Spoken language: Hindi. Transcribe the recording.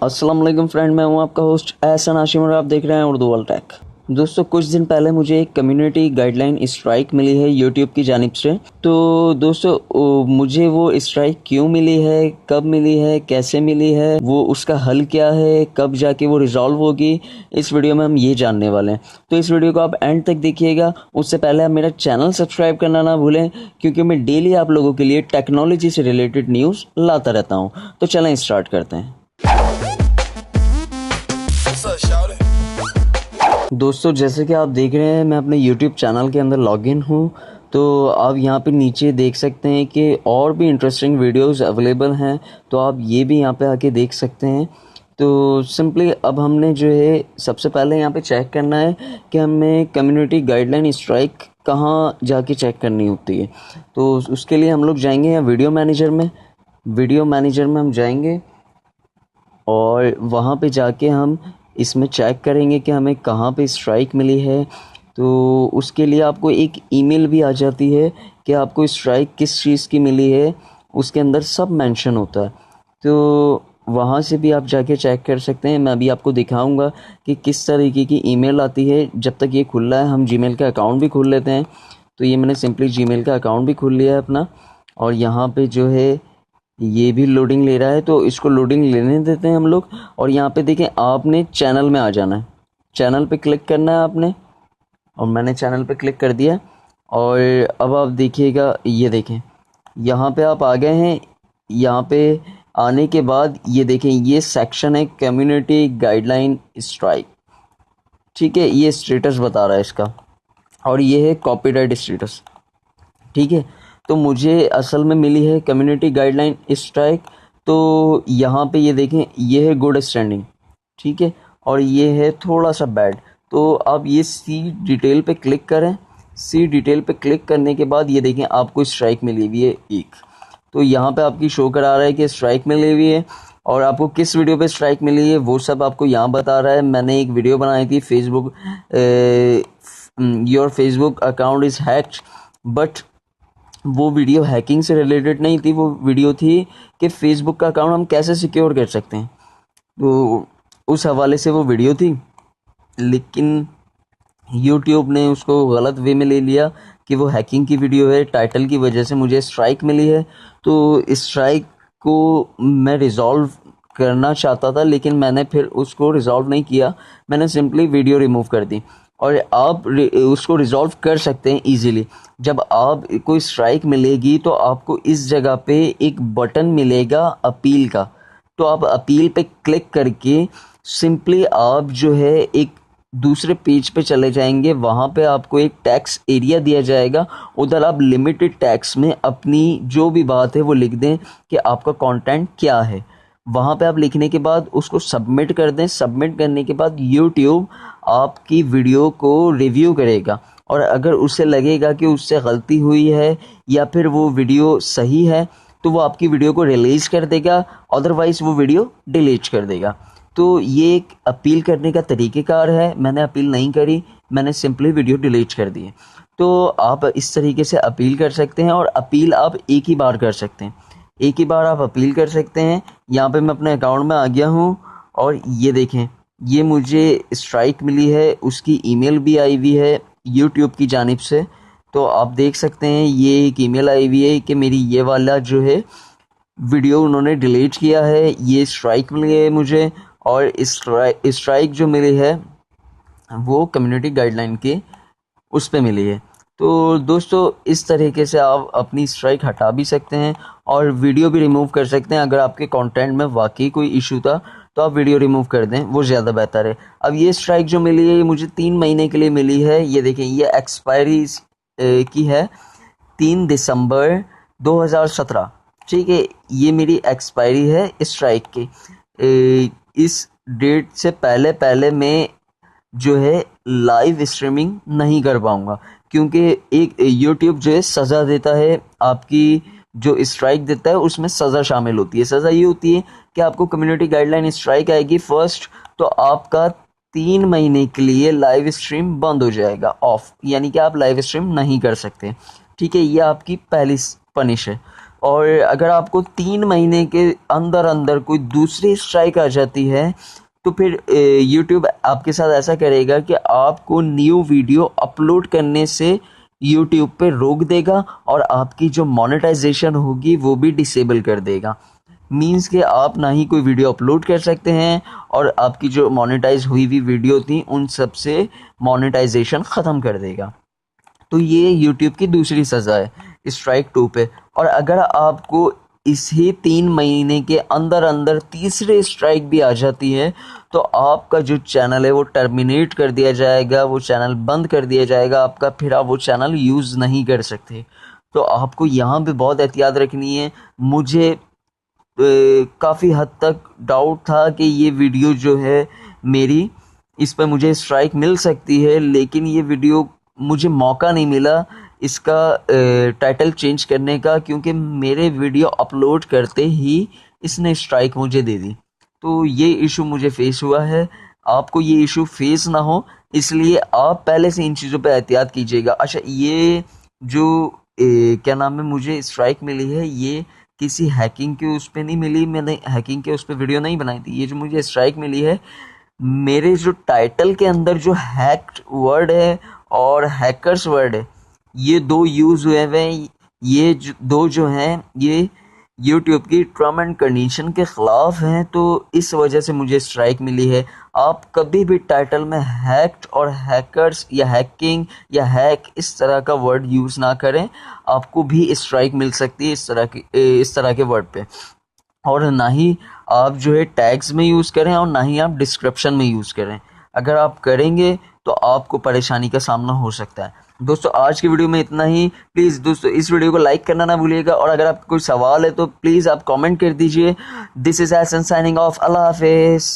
अस्सलाम वालेकुम फ्रेंड, मैं हूं आपका होस्ट ahsan हाशिम और आप देख रहे हैं उर्दू वर्ल्ड टेक। दोस्तों, कुछ दिन पहले मुझे एक कम्युनिटी गाइडलाइन स्ट्राइक मिली है यूट्यूब की जानिब से। तो दोस्तों, मुझे वो स्ट्राइक क्यों मिली है, कब मिली है, कैसे मिली है, वो उसका हल क्या है, कब जाके वो रिजॉल्व होगी, इस वीडियो में हम ये जानने वाले हैं। तो इस वीडियो को आप एंड तक देखिएगा। उससे पहले आप मेरा चैनल सब्सक्राइब करना ना भूलें, क्योंकि मैं डेली आप लोगों के लिए टेक्नोलॉजी से रिलेटेड न्यूज़ लाता रहता हूँ। तो चलें स्टार्ट करते हैं। दोस्तों, जैसे कि आप देख रहे हैं, मैं अपने YouTube चैनल के अंदर लॉगिन हूँ। तो आप यहाँ पे नीचे देख सकते हैं कि और भी इंटरेस्टिंग वीडियोस अवेलेबल हैं, तो आप ये भी यहाँ पे आके देख सकते हैं। तो सिंपली अब हमने जो है सबसे पहले यहाँ पे चेक करना है कि हमें कम्युनिटी गाइडलाइन स्ट्राइक कहाँ जाके चेक करनी होती है। तो उसके लिए हम लोग जाएंगे यहाँ वीडियो मैनेजर में हम जाएंगे और वहाँ पे जाके हम इसमें चेक करेंगे कि हमें कहाँ पे स्ट्राइक मिली है। तो उसके लिए आपको एक ईमेल भी आ जाती है कि आपको स्ट्राइक किस चीज़ की मिली है, उसके अंदर सब मेंशन होता है। तो वहाँ से भी आप जाके चेक कर सकते हैं। मैं अभी आपको दिखाऊंगा कि किस तरीके की ईमेल आती है। जब तक ये खुल रहा है, हम जीमेल का अकाउंट भी खोल लेते हैं। तो ये मैंने सिंपली जीमेल का अकाउंट भी खोल लिया है अपना, और यहाँ पे जो है ये भी लोडिंग ले रहा है, तो इसको लोडिंग लेने देते हैं हम लोग। और यहाँ पे देखें, आपने चैनल में आ जाना है, चैनल पे क्लिक करना है आपने, और मैंने चैनल पे क्लिक कर दिया। और अब आप देखिएगा, ये देखें यहाँ पे आप आ गए हैं। यहाँ पे आने के बाद ये देखें, ये सेक्शन है कम्युनिटी गाइडलाइन स्ट्राइक। ठीक है, ये स्टेटस बता रहा है इसका, और ये है कॉपीराइट स्टेटस। ठीक है, तो मुझे असल में मिली है कम्युनिटी गाइडलाइन स्ट्राइक। तो यहाँ पे ये देखें, ये है गुड स्टैंडिंग, ठीक है, और ये है थोड़ा सा बैड। तो आप ये सी डिटेल पे क्लिक करें। सी डिटेल पे क्लिक करने के बाद ये देखें, आपको स्ट्राइक मिली हुई है एक। तो यहाँ पे आपकी शो करा रहा है कि स्ट्राइक मिली हुई है, और आपको किस वीडियो पे स्ट्राइक मिली है वो सब आपको यहाँ बता रहा है। मैंने एक वीडियो बनाई थी, Facebook your Facebook account is hacked, but वो वीडियो हैकिंग से रिलेटेड नहीं थी। वो वीडियो थी कि फेसबुक का अकाउंट हम कैसे सिक्योर कर सकते हैं। तो उस हवाले से वो वीडियो थी, लेकिन यूट्यूब ने उसको गलत वे में ले लिया कि वो हैकिंग की वीडियो है। टाइटल की वजह से मुझे स्ट्राइक मिली है। तो स्ट्राइक को मैं रिज़ॉल्व करना चाहता था, लेकिन मैंने फिर उसको रिज़ॉल्व नहीं किया। मैंने सिंपली वीडियो रिमूव कर दी। और आप उसको रिज़ॉल्व कर सकते हैं इजीली। जब आप कोई स्ट्राइक मिलेगी तो आपको इस जगह पे एक बटन मिलेगा अपील का। तो आप अपील पे क्लिक करके सिंपली आप जो है एक दूसरे पेज पे चले जाएंगे। वहाँ पे आपको एक टैक्स एरिया दिया जाएगा, उधर आप लिमिटेड टैक्स में अपनी जो भी बात है वो लिख दें कि आपका कंटेंट क्या है। वहाँ पे आप लिखने के बाद उसको सबमिट कर दें। सबमिट करने के बाद यूट्यूब आपकी वीडियो को रिव्यू करेगा, और अगर उसे लगेगा कि उससे गलती हुई है या फिर वो वीडियो सही है, तो वो आपकी वीडियो को रिलीज़ कर देगा, अदरवाइज़ वो वीडियो डिलीट कर देगा। तो ये एक अपील करने का तरीक़ेकार है। मैंने अपील नहीं करी, मैंने सिंपली वीडियो डिलीट कर दी। तो आप इस तरीके से अपील कर सकते हैं, और अपील आप एक ही बार कर सकते हैं। एक ही बार आप अपील कर सकते हैं। यहाँ पे मैं अपने अकाउंट में आ गया हूँ, और ये देखें, ये मुझे स्ट्राइक मिली है, उसकी ईमेल भी आई हुई है यूट्यूब की जानिब से। तो आप देख सकते हैं, ये एक ईमेल आई हुई है कि मेरी ये वाला जो है वीडियो उन्होंने डिलीट किया है, ये स्ट्राइक मिली है मुझे। और स्ट्राइक जो मिली है वो कम्युनिटी गाइडलाइन के उस पे मिली है। तो दोस्तों, इस तरीके से आप अपनी स्ट्राइक हटा भी सकते हैं और वीडियो भी रिमूव कर सकते हैं। अगर आपके कंटेंट में वाकई कोई इशू था तो आप वीडियो रिमूव कर दें, वो ज़्यादा बेहतर है। अब ये स्ट्राइक जो मिली है, ये मुझे 3 महीने के लिए मिली है। ये देखें, ये एक्सपायरी की है 3 दिसंबर 2017। ठीक है, ये मेरी एक्सपायरी है स्ट्राइक की। इस डेट से पहले मैं जो है लाइव स्ट्रीमिंग नहीं कर पाऊँगा, क्योंकि एक यूट्यूब जो है सज़ा देता है। आपकी जो स्ट्राइक देता है उसमें सज़ा शामिल होती है। सज़ा ये होती है कि आपको कम्युनिटी गाइडलाइन स्ट्राइक आएगी फर्स्ट, तो आपका 3 महीने के लिए लाइव स्ट्रीम बंद हो जाएगा, ऑफ, यानी कि आप लाइव स्ट्रीम नहीं कर सकते। ठीक है, ये आपकी पहली पनिश है। और अगर आपको 3 महीने के अंदर अंदर कोई दूसरी स्ट्राइक आ जाती है तो फिर यूट्यूब आपके साथ ऐसा करेगा कि आपको न्यू वीडियो अपलोड करने से यूट्यूब पे रोक देगा और आपकी जो मोनेटाइजेशन होगी वो भी डिसेबल कर देगा। मीन्स कि आप ना ही कोई वीडियो अपलोड कर सकते हैं और आपकी जो मोनेटाइज हुई हुई वीडियो थी उन सब से मोनेटाइजेशन ख़त्म कर देगा। तो ये यूट्यूब की दूसरी सज़ा है स्ट्राइक 2 पे। और अगर आपको इसी 3 महीने के अंदर अंदर तीसरे स्ट्राइक भी आ जाती है तो आपका जो चैनल है वो टर्मिनेट कर दिया जाएगा, वो चैनल बंद कर दिया जाएगा आपका, फिर आप वो चैनल यूज़ नहीं कर सकते। तो आपको यहाँ पे बहुत एहतियात रखनी है। मुझे काफ़ी हद तक डाउट था कि ये वीडियो जो है मेरी, इस पर मुझे स्ट्राइक मिल सकती है, लेकिन ये वीडियो मुझे मौका नहीं मिला इसका टाइटल चेंज करने का, क्योंकि मेरे वीडियो अपलोड करते ही इसने स्ट्राइक मुझे दे दी। तो ये इशू मुझे फेस हुआ है। आपको ये इशू फेस ना हो इसलिए आप पहले से इन चीज़ों पे एहतियात कीजिएगा। अच्छा, ये जो क्या नाम है, मुझे स्ट्राइक मिली है ये किसी हैकिंग के उस पर नहीं मिली, मैंने हैकिंग के उस पर वीडियो नहीं बनाई थी। ये जो मुझे स्ट्राइक मिली है, मेरे जो टाइटल के अंदर जो हैक्ड वर्ड है और हैकर्स वर्ड है, ये 2 यूज़ हुए हैं। ये दो जो हैं ये यूट्यूब की टर्म एंड कंडीशन के ख़िलाफ़ हैं, तो इस वजह से मुझे स्ट्राइक मिली है। आप कभी भी टाइटल में हैक्ड और हैकर्स या हैकिंग या हैक इस तरह का वर्ड यूज़ ना करें, आपको भी स्ट्राइक मिल सकती है इस तरह के वर्ड पे। और ना ही आप जो है टैग्स में यूज़ करें और ना ही आप डिस्क्रिप्शन में यूज़ करें। अगर आप करेंगे तो आपको परेशानी का सामना हो सकता है। दोस्तों, आज की वीडियो में इतना ही। प्लीज़ दोस्तों इस वीडियो को लाइक करना ना भूलिएगा, और अगर आपको कोई सवाल है तो प्लीज़ आप कमेंट कर दीजिए। This is ahsan signing off. अल्लाह हाफिज़।